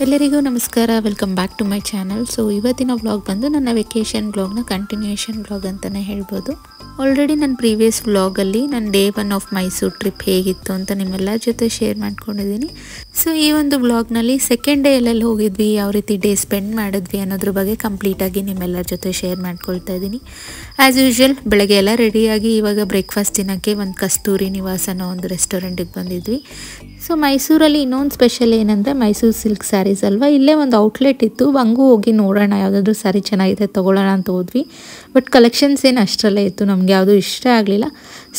ಎಲ್ಲರಿಗೂ ನಮಸ್ಕಾರ, welcome back to my channel. So ಇವತ್ತಿನ ವ್ಲಾಗ್ ಬಂದು ನನ್ನ ವೆಕೇಷನ್ ವ್ಲಾಗ್ನ ಕಂಟಿನ್ಯೂಯೇಷನ್ ವ್ಲಾಗ್ ಅಂತಲೇ ಹೇಳ್ಬೋದು. ಆಲ್ರೆಡಿ ನನ್ನ ಪ್ರೀವಿಯಸ್ ವ್ಲಾಗಲ್ಲಿ ನನ್ನ ಡೇ 1 ಆಫ್ ಮೈಸೂರು ಟ್ರಿಪ್ ಹೇಗಿತ್ತು ಅಂತ ನಿಮ್ಮೆಲ್ಲರ ಜೊತೆ ಶೇರ್ ಮಾಡ್ಕೊಂಡಿದ್ದೀನಿ. ಸೊ ಈ ಒಂದು ವ್ಲಾಗ್ನಲ್ಲಿ ಸೆಕೆಂಡ್ ಡೇ ಎಲ್ಲೆಲ್ಲಿ ಹೋಗಿದ್ವಿ, ಯಾವ ರೀತಿ ಡೇ ಸ್ಪೆಂಡ್ ಮಾಡಿದ್ವಿ ಅನ್ನೋದ್ರ ಬಗ್ಗೆ ಕಂಪ್ಲೀಟಾಗಿ ನಿಮ್ಮೆಲ್ಲರ ಜೊತೆ ಶೇರ್ ಮಾಡ್ಕೊಳ್ತಾ ಇದ್ದೀನಿ. ಆ್ಯಸ್ ಯೂಶ್ವಲ್ ಬೆಳಗ್ಗೆ ಎಲ್ಲ ರೆಡಿಯಾಗಿ ಇವಾಗ ಬ್ರೇಕ್ಫಾಸ್ಟ್ ತಿನ್ನೋಕ್ಕೆ ಒಂದು ಕಸ್ತೂರಿ ನಿವಾಸ ಅನ್ನೋ ಒಂದು ರೆಸ್ಟೋರೆಂಟಿಗೆ ಬಂದಿದ್ವಿ. ಸೊ ಮೈಸೂರಲ್ಲಿ ಇನ್ನೊಂದು ಸ್ಪೆಷಲ್ ಏನಂದರೆ ಮೈಸೂರು ಸಿಲ್ಕ್ ಸ್ಯಾರೀಸ್ ಅಲ್ವಾ, ಇಲ್ಲೇ ಒಂದು ಔಟ್ಲೆಟ್ ಇತ್ತು, ಹಂಗೂ ಹೋಗಿ ನೋಡೋಣ ಯಾವುದಾದ್ರೂ ಸ್ಯಾರಿ ಚೆನ್ನಾಗಿದೆ ತೊಗೊಳ್ಳೋಣ ಅಂತ ಹೋದ್ವಿ. ಬಟ್ ಕಲೆಕ್ಷನ್ಸ್ ಏನು ಅಷ್ಟರಲ್ಲೇ ಇತ್ತು, ನಮಗೆ ಯಾವುದೂ ಇಷ್ಟ ಆಗಲಿಲ್ಲ.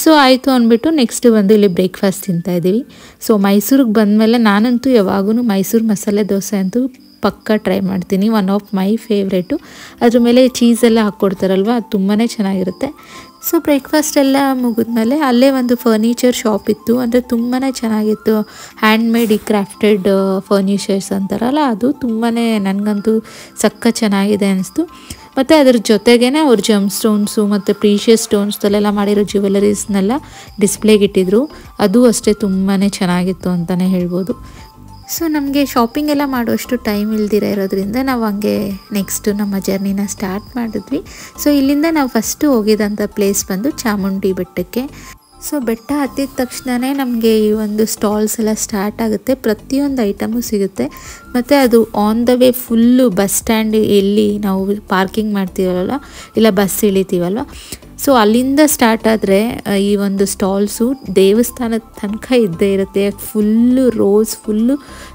ಸೊ ಆಯಿತು ಅಂದ್ಬಿಟ್ಟು ನೆಕ್ಸ್ಟ್ ಬಂದು ಇಲ್ಲಿ ಬ್ರೇಕ್ಫಾಸ್ಟ್ ತಿಂತಾಯಿದ್ದೀವಿ. ಸೊ ಮೈಸೂರಿಗೆ ಬಂದಮೇಲೆ ನಾನಂತೂ ಯಾವಾಗೂ ಮೈಸೂರು ಮಸಾಲೆ ದೋಸೆ ಅಂತೂ ಪಕ್ಕ ಟ್ರೈ ಮಾಡ್ತೀನಿ. One of my favourite. ಅದ್ರ ಮೇಲೆ ಚೀಸೆಲ್ಲ ಹಾಕ್ಕೊಡ್ತಾರಲ್ವ, ಅದು ತುಂಬಾ ಚೆನ್ನಾಗಿರುತ್ತೆ. ಸೊ ಬ್ರೇಕ್ಫಾಸ್ಟ್ ಎಲ್ಲ ಮುಗಿದ್ಮೇಲೆ ಅಲ್ಲೇ ಒಂದು ಫರ್ನಿಚರ್ ಶಾಪ್ ಇತ್ತು, ಅಂದರೆ ತುಂಬಾ ಚೆನ್ನಾಗಿತ್ತು. ಹ್ಯಾಂಡ್ಮೇಡ್ ಕ್ರಾಫ್ಟೆಡ್ ಫರ್ನಿಚರ್ಸ್ ಅಂತಾರಲ್ಲ, ಅದು ತುಂಬಾ ನನಗಂತೂ ಸಕ್ಕ ಚೆನ್ನಾಗಿದೆ ಅನಿಸ್ತು. ಮತ್ತು ಅದ್ರ ಜೊತೆಗೇ ಅವ್ರು ಜಮ್ ಸ್ಟೋನ್ಸು ಮತ್ತು ಪ್ರೀಷಿಯಸ್ ಸ್ಟೋನ್ಸ್ದಲ್ಲೆಲ್ಲ ಮಾಡಿರೋ ಜ್ಯುವೆಲರೀಸ್ನೆಲ್ಲ ಡಿಸ್ಪ್ಲೇಗೆ ಇಟ್ಟಿದ್ರು. ಅದು ಅಷ್ಟೇ ತುಂಬಾ ಚೆನ್ನಾಗಿತ್ತು ಅಂತಲೇ ಹೇಳ್ಬೋದು. ಸೊ ನಮಗೆ ಶಾಪಿಂಗ್ ಎಲ್ಲ ಮಾಡುವಷ್ಟು ಟೈಮ್ ಇಲ್ದಿರ ಇರೋದ್ರಿಂದ ನಾವು ಹಂಗೆ ನೆಕ್ಸ್ಟು ನಮ್ಮ ಜರ್ನಿನ ಸ್ಟಾರ್ಟ್ ಮಾಡಿದ್ವಿ. ಸೊ ಇಲ್ಲಿಂದ ನಾವು ಫಸ್ಟು ಹೋಗಿದ್ದಂಥ ಪ್ಲೇಸ್ ಬಂದು ಚಾಮುಂಡಿ ಬೆಟ್ಟಕ್ಕೆ. ಸೊ ಬೆಟ್ಟ ಹತ್ತಿದ ತಕ್ಷಣವೇ ನಮಗೆ ಈ ಒಂದು ಸ್ಟಾಲ್ಸ್ ಎಲ್ಲ ಸ್ಟಾರ್ಟ್ ಆಗುತ್ತೆ, ಪ್ರತಿಯೊಂದು ಐಟಮು ಸಿಗುತ್ತೆ. ಮತ್ತು ಅದು on the way full bus stand ಎಲ್ಲಿ ನಾವು ಪಾರ್ಕಿಂಗ್ ಮಾಡ್ತೀವಲ್ಲ, ಇಲ್ಲ ಬಸ್ ಇಳಿತೀವಲ್ವ, ಸೊ ಅಲ್ಲಿಂದ ಸ್ಟಾರ್ಟ್ ಆದರೆ ಈ ಒಂದು ಸ್ಟಾಲ್ಸು ದೇವಸ್ಥಾನದ ತನಕ ಇದ್ದೇ ಇರುತ್ತೆ. ಫುಲ್ಲು ರೋಸ್ ಫುಲ್ಲು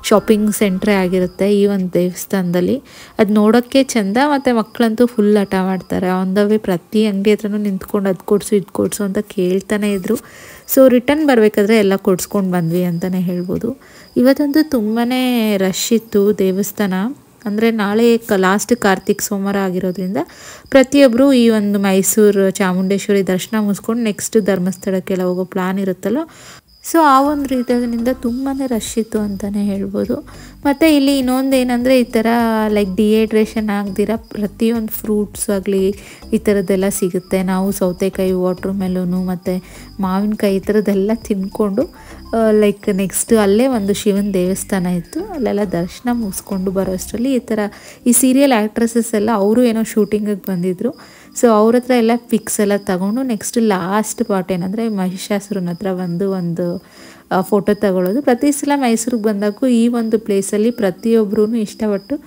ಶಾಪಿಂಗ್ ಸೆಂಟ್ರೇ ಆಗಿರುತ್ತೆ ಈ ಒಂದು ದೇವಸ್ಥಾನದಲ್ಲಿ. ಅದು ನೋಡೋಕ್ಕೆ ಚೆಂದ, ಮತ್ತು ಮಕ್ಕಳಂತೂ ಫುಲ್ ಹಠ ಮಾಡ್ತಾರೆ. ಆನ್ ದ ವೇ ಪ್ರತಿ ಅಂಗಡಿ ಹತ್ರನೂ ನಿಂತ್ಕೊಂಡು ಅದು ಕೊಡಿಸು ಇದು ಕೊಡಿಸು ಅಂತ ಕೇಳ್ತಾನೆ ಇದ್ದರು. ಸೊ ರಿಟರ್ನ್ ಬರಬೇಕಾದ್ರೆ ಎಲ್ಲ ಕೊಡಿಸ್ಕೊಂಡು ಬಂದ್ವಿ ಅಂತಲೇ ಹೇಳ್ಬೋದು. ಇವತ್ತಂತೂ ತುಂಬಾ ರಶ್ ಇತ್ತು ದೇವಸ್ಥಾನ. ಅಂದರೆ ನಾಳೆ ಲಾಸ್ಟ್ ಕಾರ್ತಿಕ್ ಸೋಮವಾರ ಆಗಿರೋದ್ರಿಂದ ಪ್ರತಿಯೊಬ್ಬರು ಈ ಒಂದು ಮೈಸೂರು ಚಾಮುಂಡೇಶ್ವರಿ ದರ್ಶನ ಮುಗಿಸ್ಕೊಂಡು ನೆಕ್ಸ್ಟ್ ಧರ್ಮಸ್ಥಳಕ್ಕೆಲ್ಲ ಹೋಗೋ ಪ್ಲ್ಯಾನ್ ಇರುತ್ತಲ್ಲ, ಸೊ ಆ ಒಂದು ರೀತಿಯಿಂದ ತುಂಬಾ ರಶ್ ಇತ್ತು ಅಂತಲೇ ಹೇಳ್ಬೋದು. ಮತ್ತು ಇಲ್ಲಿ ಇನ್ನೊಂದು ಏನಂದರೆ ಈ ಥರ ಲೈಕ್ ಡಿಹೈಡ್ರೇಷನ್ ಆಗದಿರ ಪ್ರತಿಯೊಂದು ಫ್ರೂಟ್ಸ್ ಆಗಲಿ ಈ ಥರದ್ದೆಲ್ಲ ಸಿಗುತ್ತೆ. ನಾವು ಸೌತೆಕಾಯಿ, ವಾಟ್ರ್ ಮೆಲೋನು ಮತ್ತು ಮಾವಿನಕಾಯಿ ಈ ಥರದ್ದೆಲ್ಲ ತಿಂದ್ಕೊಂಡು ಲೈಕ್ ನೆಕ್ಸ್ಟ್ ಅಲ್ಲೇ ಒಂದು ಶಿವನ ದೇವಸ್ಥಾನ ಇತ್ತು, ಅಲ್ಲೆಲ್ಲ ದರ್ಶನ ಮುಗಿಸ್ಕೊಂಡು ಬರೋ ಅಷ್ಟರಲ್ಲಿ ಈ ಸೀರಿಯಲ್ ಆ್ಯಕ್ಟ್ರೆಸಸ್ ಎಲ್ಲ ಅವರು ಏನೋ ಶೂಟಿಂಗಿಗೆ ಬಂದಿದ್ದರು. ಸೊ ಅವ್ರ ಹತ್ರ ಎಲ್ಲ ಪಿಕ್ಸ್ ಎಲ್ಲ ತಗೊಂಡು ನೆಕ್ಸ್ಟ್ ಲಾಸ್ಟ್ ಪಾರ್ಟ್ ಏನಂದರೆ ಮಹಿಷಾಸುರನ ಹತ್ರ ಬಂದು ಒಂದು ಫೋಟೋ ತಗೊಳ್ಳೋದು. ಪ್ರತಿ ಸಲ ಮೈಸೂರಿಗೆ ಬಂದಾಗೂ ಈ ಒಂದು ಪ್ಲೇಸಲ್ಲಿ ಪ್ರತಿಯೊಬ್ಬರೂ ಇಷ್ಟಪಟ್ಟು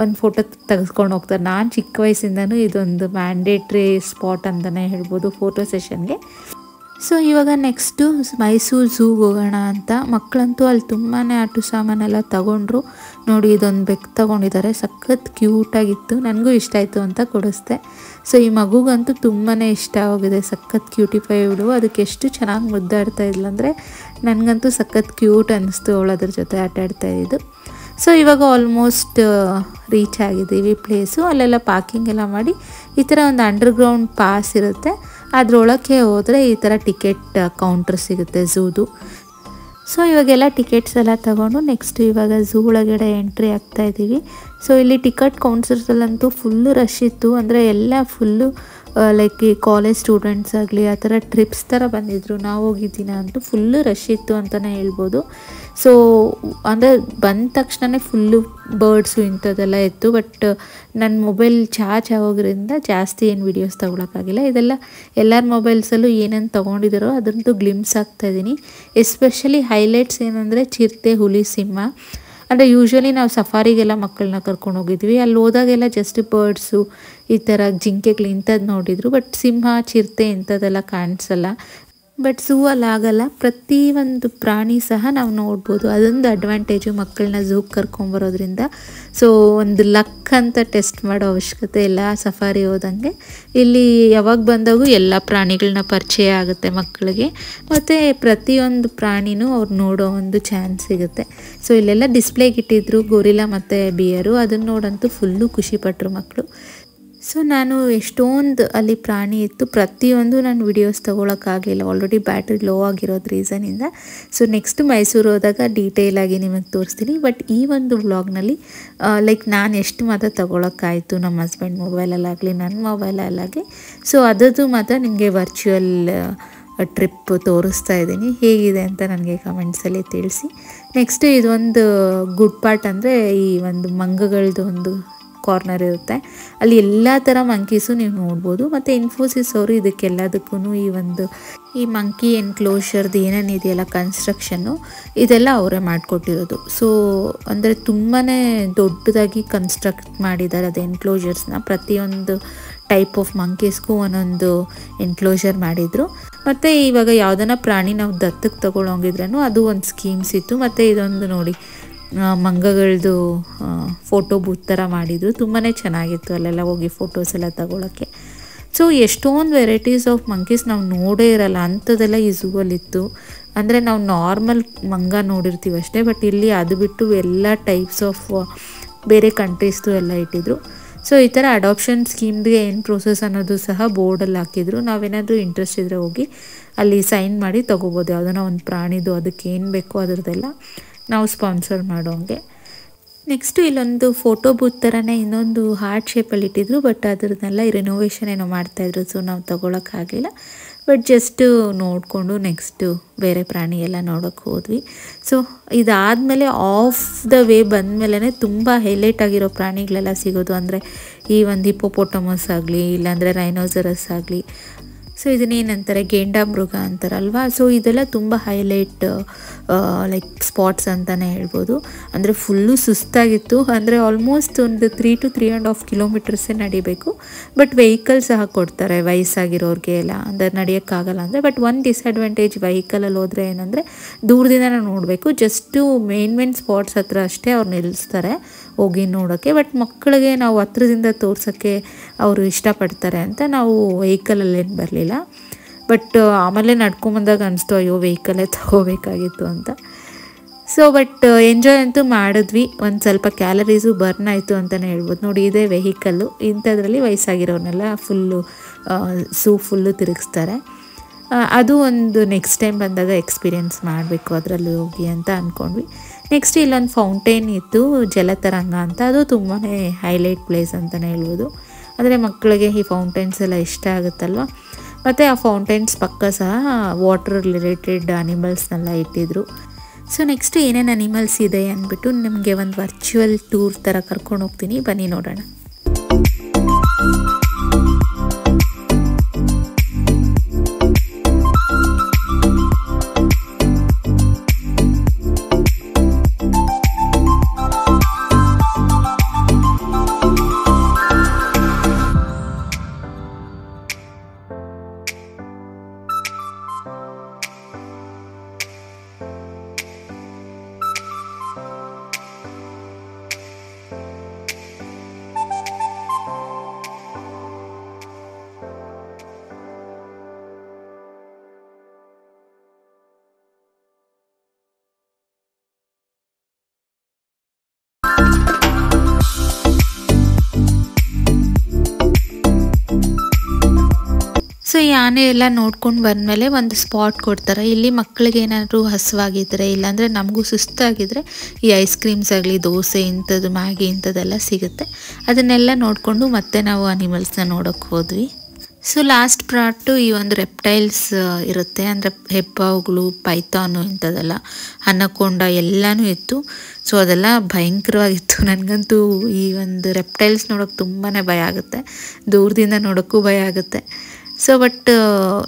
ಒಂದು ಫೋಟೋ ತೆಗೆಸ್ಕೊಂಡು ಹೋಗ್ತಾರೆ. ನಾನು ಚಿಕ್ಕ ವಯಸ್ಸಿಂದನೂ ಇದೊಂದು ಮ್ಯಾಂಡೇಟ್ರಿ ಸ್ಪಾಟ್ ಅಂತಲೇ ಹೇಳ್ಬೋದು ಫೋಟೋ ಸೆಷನ್ಗೆ. ಸೊ ಇವಾಗ ನೆಕ್ಸ್ಟು ಮೈಸೂರು ಝೂಗೆ ಹೋಗೋಣ ಅಂತ. ಮಕ್ಕಳಂತೂ ಅಲ್ಲಿ ತುಂಬಾ ಆಟ ಸಾಮಾನೆಲ್ಲ ತಗೊಂಡ್ರು. ನೋಡಿ ಇದೊಂದು ಬೆಕ್ಕು ತೊಗೊಂಡಿದ್ದಾರೆ, ಸಖತ್ ಕ್ಯೂಟಾಗಿತ್ತು, ನನಗೂ ಇಷ್ಟ ಆಯಿತು ಅಂತ ಕೊಡಿಸ್ದೆ. ಸೊ ಈ ಮಗುಗಂತೂ ತುಂಬಾ ಇಷ್ಟ ಆಗಿದೆ, ಸಖತ್ ಕ್ಯೂಟಿಫೈಡು. ಅದಕ್ಕೆ ಎಷ್ಟು ಚೆನ್ನಾಗಿ ಮುದ್ದಾಡ್ತಾ ಇದ್ಲು ಅಂದರೆ ನನಗಂತೂ ಸಖತ್ ಕ್ಯೂಟ್ ಅನ್ನಿಸ್ತು ಅವಳು ಅದ್ರ ಜೊತೆ ಆಟ ಆಡ್ತಾ ಇದ್ದು. ಸೊ ಇವಾಗ ಆಲ್ಮೋಸ್ಟ್ ರೀಚ್ ಆಗಿದ್ದೀವಿ ಪ್ಲೇಸು. ಅಲ್ಲೆಲ್ಲ ಪಾರ್ಕಿಂಗ್ ಎಲ್ಲ ಮಾಡಿ ಈ ಥರ ಒಂದು ಅಂಡರ್ಗ್ರೌಂಡ್ ಪಾಸ್ ಇರುತ್ತೆ, ಅದರೊಳಕ್ಕೆ ಹೋದರೆ ಈ ಥರ ಟಿಕೆಟ್ ಕೌಂಟ್ರ್ ಸಿಗುತ್ತೆ ಝೂದು. ಸೊ ಇವಾಗೆಲ್ಲ ಟಿಕೆಟ್ಸ್ ಎಲ್ಲ ತಗೊಂಡು ನೆಕ್ಸ್ಟ್ ಇವಾಗ ಝೂ ಒಳಗಡೆ ಎಂಟ್ರಿ ಆಗ್ತಾಯಿದ್ದೀವಿ. ಸೊ ಇಲ್ಲಿ ಟಿಕೆಟ್ ಕೌಂಟರ್ಸಲ್ಲಂತೂ ಫುಲ್ಲು ರಶ್ ಇತ್ತು, ಅಂದರೆ ಎಲ್ಲ ಫುಲ್ಲು ಲೈಕ್ ಈ ಕಾಲೇಜ್ ಸ್ಟೂಡೆಂಟ್ಸ್ ಆಗಲಿ ಆ ಥರ ಟ್ರಿಪ್ಸ್ ಥರ ಬಂದಿದ್ದರು. ನಾವು ಹೋಗಿದ್ದೀನ ಅಂತೂ ಫುಲ್ಲು ರಶ್ ಇತ್ತು ಅಂತಲೇ ಹೇಳ್ಬೋದು. ಸೊ ಅಂದರೆ ಬಂದ ತಕ್ಷಣವೇ ಫುಲ್ಲು ಬರ್ಡ್ಸು ಇಂಥದ್ದೆಲ್ಲ ಇತ್ತು. ಬಟ್ ನನ್ನ ಮೊಬೈಲ್ ಚಾರ್ಜ್ ಆಗೋದ್ರಿಂದ ಜಾಸ್ತಿ ಏನು ವೀಡಿಯೋಸ್ ತೊಗೊಳಕ್ಕಾಗಿಲ್ಲ. ಇದೆಲ್ಲ ಎಲ್ಲರ ಮೊಬೈಲ್ಸಲ್ಲೂ ಏನೇನು ತೊಗೊಂಡಿದ್ದಾರೋ ಅದಂತೂ ಗ್ಲಿಮ್ಸ್ ಆಗ್ತಾಯಿದ್ದೀನಿ. ಎಸ್ಪೆಷಲಿ ಹೈಲೈಟ್ಸ್ ಏನಂದರೆ ಚಿರತೆ, ಹುಲಿ, ಸಿಂಹ. ಅಂದರೆ ಯೂಶ್ವಲಿ ನಾವು ಸಫಾರಿಗೆಲ್ಲ ಮಕ್ಕಳನ್ನ ಕರ್ಕೊಂಡು ಹೋಗಿದ್ವಿ, ಅಲ್ಲಿ ಹೋದಾಗೆಲ್ಲ ಜಸ್ಟ್ ಬರ್ಡ್ಸು ಈ ಥರ ಜಿಂಕೆಗಳು ಇಂಥದ್ದು ನೋಡಿದ್ರು. ಬಟ್ ಸಿಂಹ, ಚಿರತೆ ಇಂಥದ್ದೆಲ್ಲ ಕಾಣಿಸಲ್ಲ. ಬಟ್ ಝೂ ಅಲ್ಲಿ ಆಗಲ್ಲ, ಪ್ರತಿಯೊಂದು ಪ್ರಾಣಿ ಸಹ ನಾವು ನೋಡ್ಬೋದು. ಅದೊಂದು ಅಡ್ವಾಂಟೇಜು ಮಕ್ಕಳನ್ನ ಝೂಗೆ ಕರ್ಕೊಂಬರೋದ್ರಿಂದ. ಸೊ ಒಂದು ಲಕ್ ಅಂತ ಟೆಸ್ಟ್ ಮಾಡೋ ಅವಶ್ಯಕತೆ ಇಲ್ಲ ಸಫಾರಿ ಹೋದಂಗೆ. ಇಲ್ಲಿ ಯಾವಾಗ ಬಂದಾಗೂ ಎಲ್ಲ ಪ್ರಾಣಿಗಳನ್ನ ಪರಿಚಯ ಆಗುತ್ತೆ ಮಕ್ಕಳಿಗೆ, ಮತ್ತು ಪ್ರತಿಯೊಂದು ಪ್ರಾಣಿನೂ ಅವ್ರು ನೋಡೋ ಒಂದು ಚಾನ್ಸ್ ಸಿಗುತ್ತೆ. ಸೊ ಇಲ್ಲೆಲ್ಲ ಡಿಸ್ಪ್ಲೇಗೆ ಇಟ್ಟಿದ್ರು ಗೊರಿಲ್ಲಾ ಮತ್ತು ಬಿಯರು, ಅದನ್ನು ನೋಡಂತೂ ಫುಲ್ಲು ಖುಷಿಪಟ್ಟರು ಮಕ್ಕಳು. ಸೊ ನಾನು ಎಷ್ಟೊಂದು ಅಲ್ಲಿ ಪ್ರಾಣಿ ಇತ್ತು, ಪ್ರತಿಯೊಂದು ನಾನು ವಿಡಿಯೋಸ್ ತೊಗೊಳಕ್ಕಾಗಲಿಲ್ಲ, ಆಲ್ರೆಡಿ ಬ್ಯಾಟ್ರಿ ಲೋ ಆಗಿರೋದು ರೀಸನಿಂದ. ಸೊ ನೆಕ್ಸ್ಟ್ ಮೈಸೂರು ಹೋದಾಗ ಡೀಟೇಲಾಗಿ ನಿಮಗೆ ತೋರಿಸ್ತೀನಿ. ಬಟ್ ಈ ಒಂದು ವ್ಲಾಗ್ನಲ್ಲಿ ಲೈಕ್ ನಾನು ಎಷ್ಟು ಮಾತ್ರ ತೊಗೊಳಕ್ಕಾಯಿತು ನಮ್ಮ ಹಸ್ಬೆಂಡ್ ಮೊಬೈಲಲ್ಲಾಗಲಿ ನನ್ನ ಮೊಬೈಲಲ್ಲಾಗಲಿ, ಸೊ ಅದರದ್ದು ಮಾತ್ರ ನಿಮಗೆ ವರ್ಚುವಲ್ ಟ್ರಿಪ್ ತೋರಿಸ್ತಾ ಇದ್ದೀನಿ. ಹೇಗಿದೆ ಅಂತ ನನಗೆ ಕಮೆಂಟ್ಸಲ್ಲಿ ತಿಳಿಸಿ. ನೆಕ್ಸ್ಟ್ ಇದೊಂದು ಗುಡ್ ಪಾರ್ಟ್ ಅಂದರೆ ಈ ಒಂದು ಮಂಗಗಳದ್ದು ಒಂದು ಕಾರ್ನರ್ ಇರುತ್ತೆ, ಅಲ್ಲಿ ಎಲ್ಲ ಥರ ಮಂಕೀಸು ನೀವು ನೋಡ್ಬೋದು. ಮತ್ತು ಇನ್ಫೋಸಿಸ್ ಅವರು ಇದಕ್ಕೆಲ್ಲದಕ್ಕೂ ಈ ಮಂಕಿ ಎನ್ಕ್ಲೋಷರ್ದು ಏನೇನಿದೆಯಲ್ಲ ಕನ್ಸ್ಟ್ರಕ್ಷನ್ನು ಇದೆಲ್ಲ ಅವರೇ ಮಾಡಿಕೊಟ್ಟಿರೋದು. ಸೊ ಅಂದರೆ ತುಂಬಾ ದೊಡ್ಡದಾಗಿ ಕನ್ಸ್ಟ್ರಕ್ಟ್ ಮಾಡಿದ್ದಾರೆ ಅದು ಎನ್ಕ್ಲೋಷರ್ಸ್ನ. ಪ್ರತಿಯೊಂದು ಟೈಪ್ ಆಫ್ ಮಂಕೀಸ್ಗೂ ಒಂದೊಂದು ಎನ್ಕ್ಲೋಷರ್ ಮಾಡಿದರು. ಮತ್ತು ಇವಾಗ ಯಾವುದನ್ನ ಪ್ರಾಣಿ ನಾವು ದತ್ತಕ್ಕೆ ತೊಗೊಳೋಂಗಿದ್ರೂ ಅದು ಒಂದು ಸ್ಕೀಮ್ಸ್ ಇತ್ತು. ಮತ್ತು ಇದೊಂದು ನೋಡಿ ಮಂಗಗಳದ್ದು ಫೋಟೋ ಬೂತ್ ಥರ ಮಾಡಿದರು, ತುಂಬಾ ಚೆನ್ನಾಗಿತ್ತು ಅಲ್ಲೆಲ್ಲ ಹೋಗಿ ಫೋಟೋಸ್ ಎಲ್ಲ ತಗೊಳ್ಳೋಕ್ಕೆ. ಸೊ ಎಷ್ಟೊಂದು ವೆರೈಟೀಸ್ ಆಫ್ ಮಂಕೀಸ್ ನಾವು ನೋಡೇ ಇರಲ್ಲ ಅಂಥದ್ದೆಲ್ಲ ಈ ಝೂವಲ್ಲಿತ್ತು. ಅಂದರೆ ನಾವು ನಾರ್ಮಲ್ ಮಂಗ ನೋಡಿರ್ತೀವಿ ಅಷ್ಟೇ, ಬಟ್ ಇಲ್ಲಿ ಅದು ಬಿಟ್ಟು ಎಲ್ಲ ಟೈಪ್ಸ್ ಆಫ್ ಬೇರೆ ಕಂಟ್ರೀಸ್ದು ಎಲ್ಲ ಇಟ್ಟಿದ್ರು. ಸೊ ಈ ಥರ ಅಡಾಪ್ಷನ್ ಸ್ಕೀಮ್ಗೆ ಏನು ಪ್ರೋಸೆಸ್ ಅನ್ನೋದು ಸಹ ಬೋರ್ಡಲ್ಲಿ ಹಾಕಿದ್ರು. ನಾವೇನಾದರೂ ಇಂಟ್ರೆಸ್ಟ್ ಇದ್ದರೆ ಹೋಗಿ ಅಲ್ಲಿ ಸೈನ್ ಮಾಡಿ ತೊಗೋಬೋದು. ಯಾವುದೋ ಒಂದು ಪ್ರಾಣಿದು ಅದಕ್ಕೆ ಏನು ಬೇಕೋ ಅದರದ್ದೆಲ್ಲ ನಾವು ಸ್ಪಾನ್ಸರ್ ಮಾಡೋಂಗೆ. ನೆಕ್ಸ್ಟು ಇಲ್ಲೊಂದು ಫೋಟೋ ಬೂತ್ ಥರನೇ ಇನ್ನೊಂದು ಹಾರ್ಟ್ ಶೇಪಲ್ಲಿ ಇಟ್ಟಿದ್ರು, ಬಟ್ ಅದರನ್ನೆಲ್ಲ ರಿನೋವೇಷನ್ ಏನೋ ಮಾಡ್ತಾಯಿದ್ರು. ಸೊ ನಾವು ತೊಗೊಳಕ್ಕಾಗಲಿಲ್ಲ, ಬಟ್ ಜಸ್ಟು ನೋಡಿಕೊಂಡು ನೆಕ್ಸ್ಟು ಬೇರೆ ಪ್ರಾಣಿ ಎಲ್ಲ ನೋಡೋಕ್ಕೆ ಹೋದ್ವಿ. ಸೊ ಇದಾದಮೇಲೆ ಆಫ್ ದ ವೇ ಬಂದಮೇಲೆ ತುಂಬ ಹೈಲೈಟ್ ಆಗಿರೋ ಪ್ರಾಣಿಗಳೆಲ್ಲ ಸಿಗೋದು. ಅಂದರೆ ಈ ಒಂದು ಹಿಪ್ಪೋಪೋಟಮಸ್ ಆಗಲಿ, ಇಲ್ಲಾಂದರೆ ರೈನೋಸರಸ್ ಆಗಲಿ, ಸೊ ಇದನ್ನೇನಂತಾರೆ ಗೇಂಡಾಮೃಗ ಅಂತಾರಲ್ವ. ಸೊ ಇದೆಲ್ಲ ತುಂಬ ಹೈಲೈಟ್ ಲೈಕ್ ಸ್ಪಾಟ್ಸ್ ಅಂತಲೇ ಹೇಳ್ಬೋದು. ಅಂದರೆ ಫುಲ್ಲು ಸುಸ್ತಾಗಿತ್ತು. ಅಂದರೆ ಆಲ್ಮೋಸ್ಟ್ ಒಂದು 3 to 3.5 ಕಿಲೋಮೀಟರ್ಸೇ ನಡಿಬೇಕು. ಬಟ್ ವೆಹಿಕಲ್ ಸಹ ಕೊಡ್ತಾರೆ ವಯಸ್ಸಾಗಿರೋರಿಗೆ ಎಲ್ಲ, ಅಂದರೆ ನಡೆಯೋಕ್ಕಾಗಲ್ಲ ಅಂದರೆ. ಬಟ್ ಒಂದು ಡಿಸ್ಅಡ್ವಾಂಟೇಜ್ ವೆಹಿಕಲಲ್ಲಿ ಹೋದರೆ ಏನಂದರೆ ದೂರದಿಂದ ನೋಡಬೇಕು, ಜಸ್ಟು ಮೇನ್ ಸ್ಪಾಟ್ಸ್ ಹತ್ರ ಅಷ್ಟೇ ಅವ್ರು ನಿಲ್ಲಿಸ್ತಾರೆ ಹೋಗಿ ನೋಡೋಕ್ಕೆ. ಬಟ್ ಮಕ್ಕಳಿಗೆ ನಾವು ಹತ್ರದಿಂದ ತೋರ್ಸೋಕ್ಕೆ ಅವರು ಇಷ್ಟಪಡ್ತಾರೆ ಅಂತ ನಾವು ವೆಹಿಕಲಲ್ಲೇನು ಬರಲಿಲ್ಲ. ಬಟ್ ಆಮೇಲೆ ನಡ್ಕೊಂಬಂದಾಗ ಅನಿಸ್ತು ಅಯ್ಯೋ ವೆಹಿಕಲ್ಲೇ ತಗೋಬೇಕಾಗಿತ್ತು ಅಂತ. ಸೊ ಬಟ್ ಎಂಜಾಯ್ ಅಂತೂ ಮಾಡಿದ್ವಿ. ಒಂದು ಸ್ವಲ್ಪ ಕ್ಯಾಲರೀಸು ಬರ್ನ್ ಆಯಿತು ಅಂತಲೇ ಹೇಳ್ಬೋದು. ನೋಡಿ ಇದೇ ವೆಹಿಕಲ್ಲು, ಇಂಥದ್ರಲ್ಲಿ ವಯಸ್ಸಾಗಿರೋನೆಲ್ಲ ಫುಲ್ಲು ತಿರುಗಿಸ್ತಾರೆ. ಅದು ಒಂದು ನೆಕ್ಸ್ಟ್ ಟೈಮ್ ಬಂದಾಗ ಎಕ್ಸ್ಪೀರಿಯೆನ್ಸ್ ಮಾಡಬೇಕು ಅದರಲ್ಲಿ ಹೋಗಿ ಅಂತ ಅಂದ್ಕೊಂಡ್ವಿ. ನೆಕ್ಸ್ಟ್ ಇಲ್ಲೊಂದು ಫೌಂಟೇನ್ ಇತ್ತು, ಜಲತರಂಗ ಅಂತ. ಅದು ತುಂಬಾ ಹೈಲೈಟ್ ಪ್ಲೇಸ್ ಅಂತಲೇ ಹೇಳ್ಬೋದು. ಅಂದರೆ ಮಕ್ಕಳಿಗೆ ಈ ಫೌಂಟೇನ್ಸ್ ಎಲ್ಲ ಇಷ್ಟ ಆಗುತ್ತಲ್ವ. ಮತ್ತು ಆ ಫೌಂಟೇನ್ಸ್ ಪಕ್ಕ ಸಹ ವಾಟರ್ ರಿಲೇಟೆಡ್ ಅನಿಮಲ್ಸ್ನೆಲ್ಲ ಇಟ್ಟಿದ್ರು. ಸೊ ನೆಕ್ಸ್ಟ್ ಏನೇನು ಅನಿಮಲ್ಸ್ ಇದೆ ಅಂದ್ಬಿಟ್ಟು ನಿಮಗೆ ಒಂದು ವರ್ಚುವಲ್ ಟೂರ್ ಥರ ಕರ್ಕೊಂಡು ಹೋಗ್ತೀನಿ, ಬನ್ನಿ ನೋಡೋಣ. ಸೊ ಈ ಆನೆ ಎಲ್ಲ ನೋಡ್ಕೊಂಡು ಬಂದಮೇಲೆ ಒಂದು ಸ್ಪಾಟ್ ಕೊಡ್ತಾರೆ. ಇಲ್ಲಿ ಮಕ್ಕಳಿಗೆ ಏನಾದರೂ ಹಸುವಾಗಿದ್ದರೆ, ಇಲ್ಲಾಂದರೆ ನಮಗೂ ಸುಸ್ತಾಗಿದ್ದರೆ ಈ ಐಸ್ ಕ್ರೀಮ್ಸ್ ಆಗಲಿ, ದೋಸೆ ಇಂಥದ್ದು, ಮ್ಯಾಗಿ ಇಂಥದ್ದೆಲ್ಲ ಸಿಗುತ್ತೆ. ಅದನ್ನೆಲ್ಲ ನೋಡಿಕೊಂಡು ಮತ್ತೆ ನಾವು ಅನಿಮಲ್ಸ್ನ ನೋಡೋಕ್ಕೆ ಹೋದ್ವಿ. ಸೊ ಲಾಸ್ಟ್ ಪಾರ್ಟು ಈ ಒಂದು ರೆಪ್ಟೈಲ್ಸ್ ಇರುತ್ತೆ. ಅಂದರೆ ಹೆಬ್ಬಾವುಗಳು, ಪೈಥಾನು ಇಂಥದ್ದೆಲ್ಲ, ಅನಕೊಂಡ ಎಲ್ಲನೂ ಇತ್ತು. ಸೊ ಅದೆಲ್ಲ ಭಯಂಕರವಾಗಿತ್ತು. ನನಗಂತೂ ಈ ಒಂದು ರೆಪ್ಟೈಲ್ಸ್ ನೋಡೋಕ್ಕೆ ತುಂಬಾ ಭಯ ಆಗುತ್ತೆ, ದೂರದಿಂದ ನೋಡೋಕ್ಕೂ ಭಯ ಆಗುತ್ತೆ. ಸೊ ಬಟ್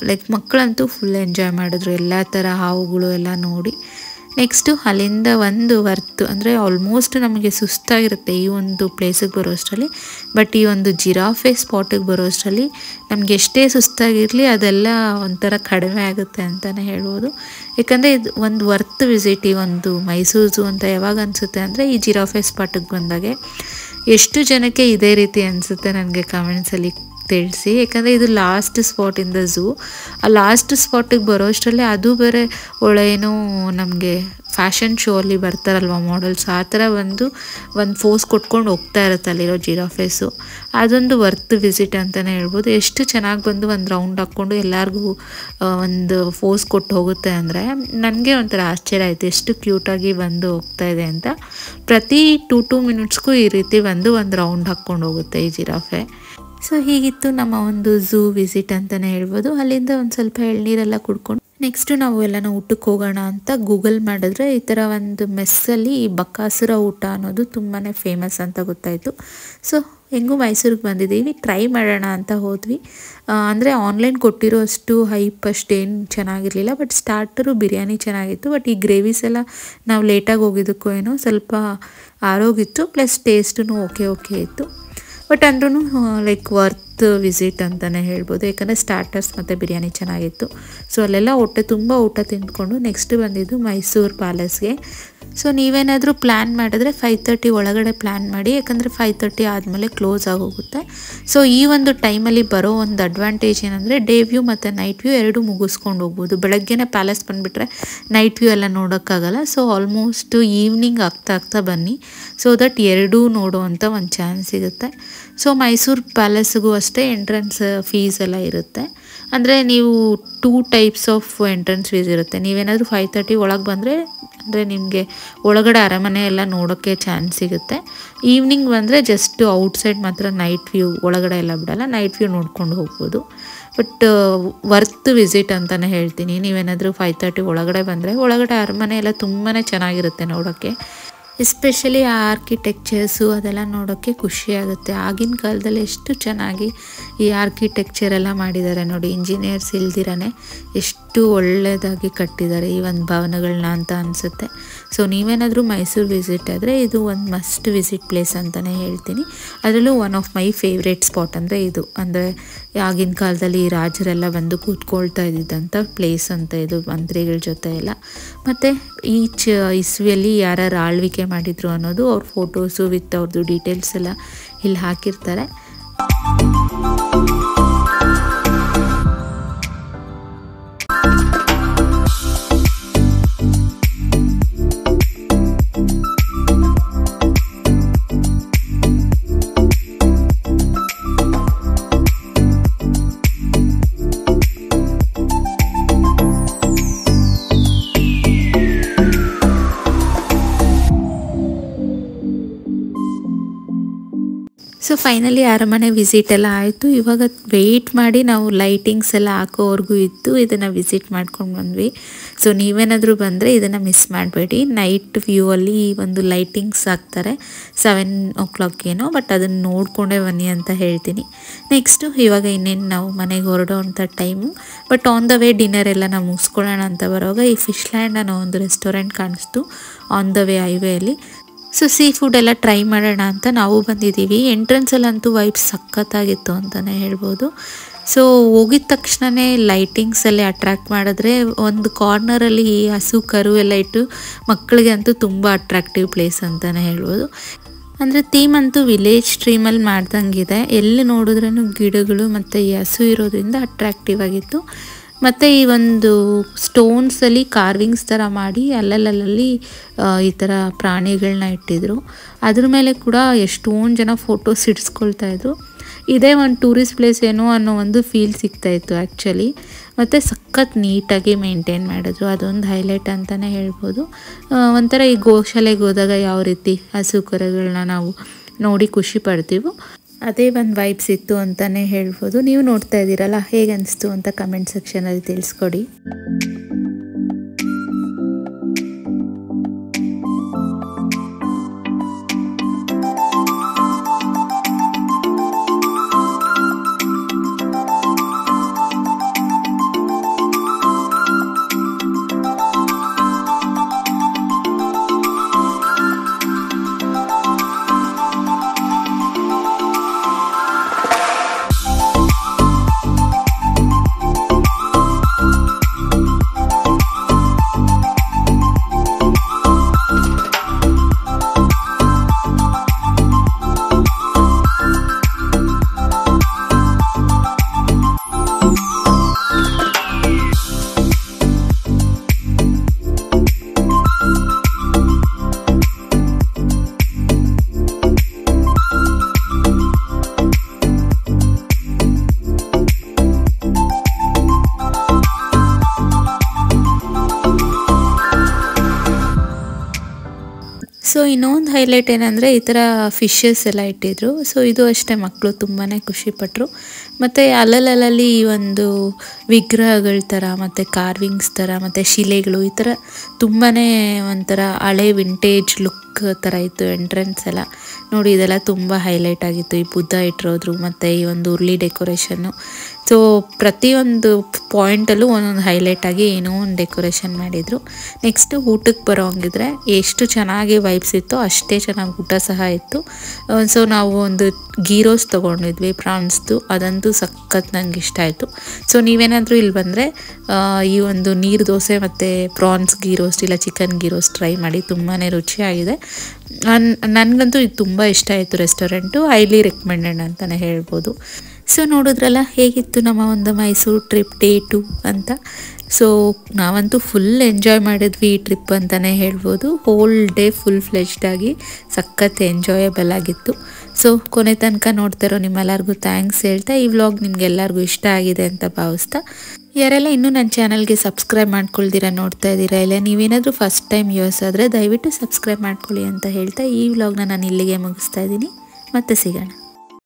ಲೈಕ್ ಮಕ್ಕಳಂತೂ ಫುಲ್ ಎಂಜಾಯ್ ಮಾಡಿದ್ರು ಎಲ್ಲ ಥರ ಹಾವುಗಳು ಎಲ್ಲ ನೋಡಿ. ನೆಕ್ಸ್ಟು ಅಲ್ಲಿಂದ ಒಂದು ವರ್ತು, ಅಂದರೆ ಆಲ್ಮೋಸ್ಟ್ ನಮಗೆ ಸುಸ್ತಾಗಿರುತ್ತೆ ಈ ಒಂದು ಪ್ಲೇಸಿಗೆ ಬರೋಷ್ಟರಲ್ಲಿ. ಬಟ್ ಈ ಒಂದು ಜಿರಾಫೆ ಸ್ಪಾಟಿಗೆ ಬರೋಷ್ಟರಲ್ಲಿ ನಮಗೆ ಎಷ್ಟೇ ಸುಸ್ತಾಗಿರಲಿ ಅದೆಲ್ಲ ಒಂಥರ ಕಡಿಮೆ ಆಗುತ್ತೆ ಅಂತಲೇ ಹೇಳ್ಬೋದು. ಯಾಕಂದರೆ ಇದು ಒಂದು ವರ್ತ್ ವಿಸಿಟ್. ಈ ಒಂದು ಮೈಸೂರು ಝೂ ಅಂತ ಯಾವಾಗ ಅನಿಸುತ್ತೆ ಅಂದರೆ ಈ ಜಿರಾಫೆ ಸ್ಪಾಟಿಗೆ ಬಂದಾಗೆ. ಎಷ್ಟು ಜನಕ್ಕೆ ಇದೇ ರೀತಿ ಅನಿಸುತ್ತೆ ನನಗೆ ಕಮೆಂಟ್ಸಲ್ಲಿ ತಿಳಿಸಿ. ಯಾಕಂದರೆ ಇದು last spot in the zoo. ಆ ಲಾಸ್ಟ್ ಸ್ಪಾಟಿಗೆ ಬರೋಷ್ಟರಲ್ಲಿ ಅದು ಬೇರೆ ಏನೋ ನಮಗೆ ಫ್ಯಾಷನ್ ಶೋ ಅಲ್ಲಿ ಬರ್ತಾರಲ್ವ ಮಾಡೆಲ್ಸ್, ಆ ಥರ ಒಂದು ಫೋಸ್ ಕೊಟ್ಕೊಂಡು ಹೋಗ್ತಾ ಇರುತ್ತೆ ಅಲ್ಲಿರೋ ಜಿರಾಫೆಸು. ಅದೊಂದು ವರ್ತ್ ವಿಸಿಟ್ ಅಂತಲೇ ಹೇಳ್ಬೋದು. ಎಷ್ಟು ಚೆನ್ನಾಗಿ ಬಂದು ಒಂದು ರೌಂಡ್ ಹಾಕ್ಕೊಂಡು ಎಲ್ಲರಿಗೂ ಒಂದು ಫೋಸ್ ಕೊಟ್ಟು ಹೋಗುತ್ತೆ ಅಂದರೆ ನನಗೆ ಒಂಥರ ಆಶ್ಚರ್ಯ ಆಯಿತು, ಎಷ್ಟು ಕ್ಯೂಟಾಗಿ ಬಂದು ಹೋಗ್ತಾ ಇದೆ ಅಂತ. ಪ್ರತಿ 2 ಮಿನಿಟ್ಸ್ಗೂ ಈ ರೀತಿ ಒಂದು ರೌಂಡ್ ಹಾಕ್ಕೊಂಡು ಹೋಗುತ್ತೆ ಈ ಜಿರಾಫೆ. ಸೊ ಹೀಗಿತ್ತು ನಮ್ಮ ಒಂದು ಝೂ ವಿಸಿಟ್ ಅಂತಲೇ ಹೇಳ್ಬೋದು. ಅಲ್ಲಿಂದ ಒಂದು ಸ್ವಲ್ಪ ಎಳ್ನೀರೆಲ್ಲ ಕುಡ್ಕೊಂಡು ನೆಕ್ಸ್ಟು ನಾವು ಎಲ್ಲನೂ ಊಟಕ್ಕೆ ಹೋಗೋಣ ಅಂತ ಗೂಗಲ್ ಮಾಡಿದ್ರೆ ಈ ಥರ ಒಂದು ಮೆಸ್ಸಲ್ಲಿ ಈ ಬಕಾಸುರ ಊಟ ಅನ್ನೋದು ತುಂಬಾ ಫೇಮಸ್ ಅಂತ ಗೊತ್ತಾಯಿತು. ಸೊ ಹೆಂಗೂ ಮೈಸೂರಿಗೆ ಬಂದಿದ್ದೀವಿ, ಟ್ರೈ ಮಾಡೋಣ ಅಂತ ಹೋದ್ವಿ. ಅಂದರೆ ಆನ್ಲೈನ್ ಕೊಟ್ಟಿರೋ ಅಷ್ಟು ಹೈಪ್ ಅಷ್ಟೇನು ಚೆನ್ನಾಗಿರಲಿಲ್ಲ, ಬಟ್ ಸ್ಟಾರ್ಟರು ಬಿರಿಯಾನಿ ಚೆನ್ನಾಗಿತ್ತು. ಬಟ್ ಈ ಗ್ರೇವೀಸ್ ಎಲ್ಲ ನಾವು ಲೇಟಾಗಿ ಹೋಗಿದ್ದಕ್ಕೂ ಏನೋ ಸ್ವಲ್ಪ ಆರೋಗಿತ್ತು, ಪ್ಲಸ್ ಟೇಸ್ಟೂ ಓಕೆ ಇತ್ತು. ಬಟ್ ಅಂದ್ರೂ ಲೈಕ್ ವರ್ತ್ ವಿಸಿಟ್ ಅಂತಲೇ ಹೇಳ್ಬೋದು, ಯಾಕಂದರೆ ಸ್ಟಾರ್ಟರ್ಸ್ ಮತ್ತು ಬಿರಿಯಾನಿ ಚೆನ್ನಾಗಿತ್ತು. ಸೊ ಅಲ್ಲೆಲ್ಲ ಹೊಟ್ಟೆ ತುಂಬ ಊಟ ತಿಂದ್ಕೊಂಡು ನೆಕ್ಸ್ಟ್ ಬಂದಿದ್ದು ಮೈಸೂರು ಪ್ಯಾಲೇಸ್ಗೆ. ಸೊ ನೀವೇನಾದರೂ ಪ್ಲ್ಯಾನ್ ಮಾಡಿದ್ರೆ 5:30 ಒಳಗಡೆ ಪ್ಲ್ಯಾನ್ ಮಾಡಿ, ಯಾಕಂದರೆ 5:30 ಆದಮೇಲೆ ಕ್ಲೋಸ್ ಆಗೋಗುತ್ತೆ. ಸೊ ಈ ಒಂದು ಟೈಮಲ್ಲಿ ಬರೋ ಒಂದು ಅಡ್ವಾಂಟೇಜ್ ಏನಂದರೆ ಡೇ ವ್ಯೂ ಮತ್ತು ನೈಟ್ ವ್ಯೂ ಎರಡೂ ಮುಗಿಸ್ಕೊಂಡು ಹೋಗ್ಬೋದು. ಬೆಳಗ್ಗೆನೇ ಪ್ಯಾಲೇಸ್ ಬಂದುಬಿಟ್ರೆ ನೈಟ್ ವ್ಯೂ ಎಲ್ಲ ನೋಡೋಕ್ಕಾಗಲ್ಲ. ಸೊ ಆಲ್ಮೋಸ್ಟ್ ಈವ್ನಿಂಗ್ ಆಗ್ತಾ ಬನ್ನಿ, ಸೊ ದಟ್ ಎರಡೂ ನೋಡುವಂಥ ಒಂದು ಚಾನ್ಸ್ ಸಿಗುತ್ತೆ. ಸೊ ಮೈಸೂರು ಪ್ಯಾಲೇಸ್ಗೂ ಅಷ್ಟೇ ಎಂಟ್ರೆನ್ಸ್ ಫೀಸ್ ಎಲ್ಲ ಇರುತ್ತೆ. ಅಂದರೆ ನೀವು 2 ಟೈಪ್ಸ್ ಆಫ್ ಎಂಟ್ರೆನ್ಸ್ ಫೀಸ್ ಇರುತ್ತೆ. ನೀವೇನಾದರೂ 5:30 ಒಳಗೆ ಬಂದರೆ ಅಂದರೆ ನಿಮಗೆ ಒಳಗಡೆ ಅರಮನೆ ಎಲ್ಲ ನೋಡೋಕ್ಕೆ ಚಾನ್ಸ್ ಸಿಗುತ್ತೆ. ಈವ್ನಿಂಗ್ ಬಂದರೆ ಜಸ್ಟ್ ಔಟ್ಸೈಡ್ ಮಾತ್ರ ನೈಟ್ ವ್ಯೂ, ಒಳಗಡೆ ಎಲ್ಲ ಬಿಡಲ್ಲ, ನೈಟ್ ವ್ಯೂ ನೋಡ್ಕೊಂಡು ಹೋಗ್ಬೋದು. ಬಟ್ ವರ್ತ್ ವಿಸಿಟ್ ಅಂತಲೇ ಹೇಳ್ತೀನಿ. ನೀವೇನಾದರೂ 5:30 ಒಳಗಡೆ ಬಂದರೆ ಒಳಗಡೆ ಅರಮನೆ ಎಲ್ಲ ತುಂಬಾ ಚೆನ್ನಾಗಿರುತ್ತೆ ನೋಡೋಕ್ಕೆ. ಎಸ್ಪೆಷಲಿ ಆ ಆರ್ಕಿಟೆಕ್ಚರ್ಸು ಅದೆಲ್ಲ ನೋಡೋಕ್ಕೆ ಖುಷಿಯಾಗುತ್ತೆ. ಆಗಿನ ಕಾಲದಲ್ಲಿ ಎಷ್ಟು ಚೆನ್ನಾಗಿ ಈ ಆರ್ಕಿಟೆಕ್ಚರ್ ಎಲ್ಲ ಮಾಡಿದ್ದಾರೆ ನೋಡಿ, ಇಂಜಿನಿಯರ್ಸ್ ಇಲ್ದಿರೇ ಎಷ್ಟು ಒಳ್ಳೆಯದಾಗಿ ಕಟ್ಟಿದ್ದಾರೆ ಈ ಒಂದು ಭವನಗಳನ್ನ ಅಂತ ಅನಿಸುತ್ತೆ. ಸೊ ನೀವೇನಾದರೂ ಮೈಸೂರು ವಿಸಿಟ್ ಆದರೆ ಇದು ಒಂದು ಮಸ್ಟ್ ವಿಸಿಟ್ ಪ್ಲೇಸ್ ಅಂತಲೇ ಹೇಳ್ತೀನಿ. ಅದರಲ್ಲೂ one of my favourite spot ಅಂದರೆ ಇದು. ಅಂದರೆ ಆಗಿನ ಕಾಲದಲ್ಲಿ ರಾಜರೆಲ್ಲ ಬಂದು ಕೂತ್ಕೊಳ್ತಾ ಇದ್ದಿದ್ದಂಥ ಪ್ಲೇಸ್ ಅಂತ ಇದು, ಮಂತ್ರಿಗಳ ಜೊತೆ ಎಲ್ಲ. ಮತ್ತು ಈಚ್ ಇಸ್ವಿಯಲ್ಲಿ ಯಾರ್ಯಾರು ಆಳ್ವಿಕೆ ಮಾಡಿದ್ರು ಅನ್ನೋದು ಅವ್ರ ಫೋಟೋಸು ವಿತ್ ಅವ್ರದ್ದು ಡೀಟೇಲ್ಸ್ ಎಲ್ಲ ಇಲ್ಲಿ ಹಾಕಿರ್ತಾರೆ. ಸೊ ಫೈನಲಿ ಅರಮನೆ ವಿಸಿಟ್ ಎಲ್ಲ ಆಯಿತು. ಇವಾಗ ವೆಯ್ಟ್ ಮಾಡಿ ನಾವು ಲೈಟಿಂಗ್ಸ್ ಎಲ್ಲ ಹಾಕೋವರೆಗೂ ಇದ್ದು ಇದನ್ನು ವಿಸಿಟ್ ಮಾಡ್ಕೊಂಡು ಬಂದ್ವಿ. ಸೊ ನೀವೇನಾದರೂ ಬಂದರೆ ಇದನ್ನು ಮಿಸ್ ಮಾಡಬೇಡಿ. ನೈಟ್ ವ್ಯೂ ಅಲ್ಲಿ ಒಂದು ಲೈಟಿಂಗ್ಸ್ ಹಾಕ್ತಾರೆ 7 o'clock ಏನೋ, ಬಟ್ ಅದನ್ನು ನೋಡಿಕೊಂಡೇ ಬನ್ನಿ ಅಂತ ಹೇಳ್ತೀನಿ. ನೆಕ್ಸ್ಟು ಇವಾಗ ಇನ್ನೇನು ನಾವು ಮನೆಗೆ ಹೊರಡೋವಂಥ time. But on the way dinner ಎಲ್ಲ ನಾವು ಮುಗಿಸ್ಕೊಳ್ಳೋಣ ಅಂತ ಬರುವಾಗ ಈ ಫಿಶ್ ಲ್ಯಾಂಡ್ ಅನ್ನೋ ಒಂದು ರೆಸ್ಟೋರೆಂಟ್ ಕಾಣಿಸ್ತು ಆನ್ ದ ವೇ ಹೈವೇಯಲ್ಲಿ. ಸೊ ಸೀ ಫುಡ್ ಎಲ್ಲ ಟ್ರೈ ಮಾಡೋಣ ಅಂತ ನಾವು ಬಂದಿದ್ದೀವಿ. ಎಂಟ್ರೆನ್ಸಲ್ಲಂತೂ ವೈಬ್ಸ್ ಸಖತ್ತಾಗಿತ್ತು ಅಂತಲೇ ಹೇಳ್ಬೋದು. ಸೊ ಹೋಗಿದ ತಕ್ಷಣವೇ ಲೈಟಿಂಗ್ಸಲ್ಲಿ ಅಟ್ರ್ಯಾಕ್ಟ್ ಮಾಡಿದ್ರೆ ಒಂದು ಕಾರ್ನರಲ್ಲಿ ಈ ಹಸು ಕರು ಎಲ್ಲ ಇಟ್ಟು ಮಕ್ಕಳಿಗೆ ಅಂತೂ ತುಂಬ ಅಟ್ರಾಕ್ಟಿವ್ ಪ್ಲೇಸ್ ಅಂತಲೇ ಹೇಳ್ಬೋದು. ಅಂದರೆ ಥೀಮ್ ಅಂತೂ ವಿಲೇಜ್ ಸ್ಟ್ರೀಮಲ್ಲಿ ಮಾಡ್ದಂಗಿದೆ. ಎಲ್ಲಿ ನೋಡಿದ್ರೂ ಗಿಡಗಳು ಮತ್ತು ಈ ಹಸು ಇರೋದ್ರಿಂದ ಅಟ್ರಾಕ್ಟಿವ್ ಆಗಿತ್ತು. ಮತ್ತು ಈ ಒಂದು ಸ್ಟೋನ್ಸಲ್ಲಿ ಕಾರ್ವಿಂಗ್ಸ್ ಥರ ಮಾಡಿ ಅಲ್ಲಲ್ಲಿ ಈ ಥರ ಪ್ರಾಣಿಗಳನ್ನ ಇಟ್ಟಿದ್ರು. ಅದ್ರ ಮೇಲೆ ಕೂಡ ಎಷ್ಟೊಂದು ಜನ ಫೋಟೋಸ್ ಇಡ್ಸ್ಕೊಳ್ತಾಯಿದ್ರು. ಇದೇ ಒಂದು ಟೂರಿಸ್ಟ್ ಪ್ಲೇಸ್ ಏನೋ ಅನ್ನೋ ಒಂದು ಫೀಲ್ ಸಿಗ್ತಾಯಿತ್ತು ಆ್ಯಕ್ಚುಲಿ. ಮತ್ತು ಸಖತ್ ನೀಟಾಗಿ ಮೇಂಟೈನ್ ಮಾಡಿದ್ರು, ಅದೊಂದು ಹೈಲೈಟ್ ಅಂತಲೇ ಹೇಳ್ಬೋದು. ಒಂಥರ ಈ ಗೋಶಾಲೆಗೆ ಹೋದಾಗ ಯಾವ ರೀತಿ ಹಸು ಕರುಗಳನ್ನ ನಾವು ನೋಡಿ ಖುಷಿ ಪಡ್ತೀವೋ ಅದೇ ಒಂದು ವೈಬ್ಸ್ ಇತ್ತು ಅಂತಲೇ ಹೇಳ್ಬೋದು. ನೀವು ನೋಡ್ತಾ ಇದ್ದೀರಲ್ಲ, ಹೇಗೆ ಅನಿಸ್ತು ಅಂತ ಕಮೆಂಟ್ ಸೆಕ್ಷನಲ್ಲಿ ತಿಳಿಸ್ಕೊಡಿ. ಸೊ ಇನ್ನೊಂದು ಇನ್ನೊಂದು ಹೈಲೈಟ್ ಏನಂದರೆ ಈ ಥರ ಫಿಶಸ್ ಎಲ್ಲ ಇಟ್ಟಿದ್ರು. ಸೊ ಇದು ಅಷ್ಟೇ ಮಕ್ಕಳು ತುಂಬಾ ಖುಷಿಪಟ್ಟರು. ಮತ್ತು ಅಲ್ಲಲ್ಲಿ ಈ ಒಂದು ವಿಗ್ರಹಗಳ ಥರ ಮತ್ತು ಕಾರ್ವಿಂಗ್ಸ್ ಥರ ಮತ್ತು ಶಿಲೆಗಳು ಈ ಥರ ತುಂಬಾ ಒಂಥರ ಹಳೆ ವಿಂಟೇಜ್ ಲುಕ್ ಥರ ಇತ್ತು ಎಂಟ್ರೆನ್ಸ್ ಎಲ್ಲ. ನೋಡಿ ಇದೆಲ್ಲ ತುಂಬ ಹೈಲೈಟ್ ಆಗಿತ್ತು. ಈ ಬುದ್ಧ ಇಟ್ಟಿರೋದ್ರು ಮತ್ತು ಈ ಒಂದು ಉರುಳಿ ಡೆಕೋರೇಷನ್ನು. ಸೊ ಪ್ರತಿಯೊಂದು ಪಾಯಿಂಟಲ್ಲೂ ಒಂದೊಂದು ಹೈಲೈಟಾಗಿ ಏನೋ ಒಂದು ಡೆಕೋರೇಷನ್ ಮಾಡಿದರು. ನೆಕ್ಸ್ಟು ಊಟಕ್ಕೆ ಬರೋ ಹಂಗಿದ್ರೆ ಎಷ್ಟು ಚೆನ್ನಾಗಿ ವೈಬ್ಸ್ ಇತ್ತು ಅಷ್ಟೇ ಚೆನ್ನಾಗಿ ಊಟ ಸಹ ಇತ್ತು. ಸೊ ನಾವು ಒಂದು ಗೀ ರೋಸ್ಟ್ ತೊಗೊಂಡಿದ್ವಿ ಪ್ರಾನ್ಸ್ದು, ಅದಂತೂ ಸಖತ್ ನಂಗೆ ಇಷ್ಟ ಆಯಿತು. ಸೊ ನೀವೇನಾದರೂ ಇಲ್ಲಿ ಬಂದರೆ ಈ ಒಂದು ನೀರು ದೋಸೆ ಮತ್ತು ಪ್ರಾನ್ಸ್ ಗೀ ರೋಸ್ಟ್ ಇಲ್ಲ ಚಿಕನ್ ಗೀ ರೋಸ್ಟ್ ಟ್ರೈ ಮಾಡಿ, ತುಂಬಾ ರುಚಿಯಾಗಿದೆ. ನನಗಂತೂ ಇದು ತುಂಬ ಇಷ್ಟ ಆಯಿತು. ರೆಸ್ಟೋರೆಂಟು ಹೈಲಿ ರೆಕಮೆಂಡೆಡ್ ಅಂತಲೇ ಹೇಳ್ಬೋದು. ಸೊ ನೋಡಿದ್ರಲ್ಲ ಹೇಗಿತ್ತು ನಮ್ಮ ಒಂದು ಮೈಸೂರು ಟ್ರಿಪ್ ಡೇ 2 ಅಂತ. ಸೊ ನಾವಂತೂ ಫುಲ್ ಎಂಜಾಯ್ ಮಾಡಿದ್ವಿ ಈ ಟ್ರಿಪ್ ಅಂತಲೇ ಹೇಳ್ಬೋದು. ಹೋಲ್ ಡೇ ಫುಲ್ ಫ್ಲೆಜ್ಡಾಗಿ ಸಖತ್ ಎಂಜಾಯಬಲ್ ಆಗಿತ್ತು. ಸೊ ಕೊನೆ ತನಕ ನೋಡ್ತಾರೋ ನಿಮ್ಮೆಲ್ಲರಿಗೂ ಥ್ಯಾಂಕ್ಸ್ ಹೇಳ್ತಾ, ಈ ವ್ಲಾಗ್ ನಿಮಗೆಲ್ಲರಿಗೂ ಇಷ್ಟ ಆಗಿದೆ ಅಂತ ಭಾವಿಸ್ತಾ, ಯಾರೆಲ್ಲ ಇನ್ನೂ ನನ್ನ ಚಾನಲ್ಗೆ ಸಬ್ಸ್ಕ್ರೈಬ್ ಮಾಡ್ಕೊಳ್ದಿರ ನೋಡ್ತಾ ಇದ್ದೀರಾ ಇಲ್ಲ ನೀವೇನಾದರೂ ಫಸ್ಟ್ ಟೈಮ್ ಯೂಸ್ ಆದರೆ ದಯವಿಟ್ಟು ಸಬ್ಸ್ಕ್ರೈಬ್ ಮಾಡ್ಕೊಳ್ಳಿ ಅಂತ ಹೇಳ್ತಾ ಈ ವ್ಲಾಗ್ನ ನಾನು ಇಲ್ಲಿಗೆ ಮುಗಿಸ್ತಾ ಇದ್ದೀನಿ. ಮತ್ತೆ ಸಿಗೋಣ.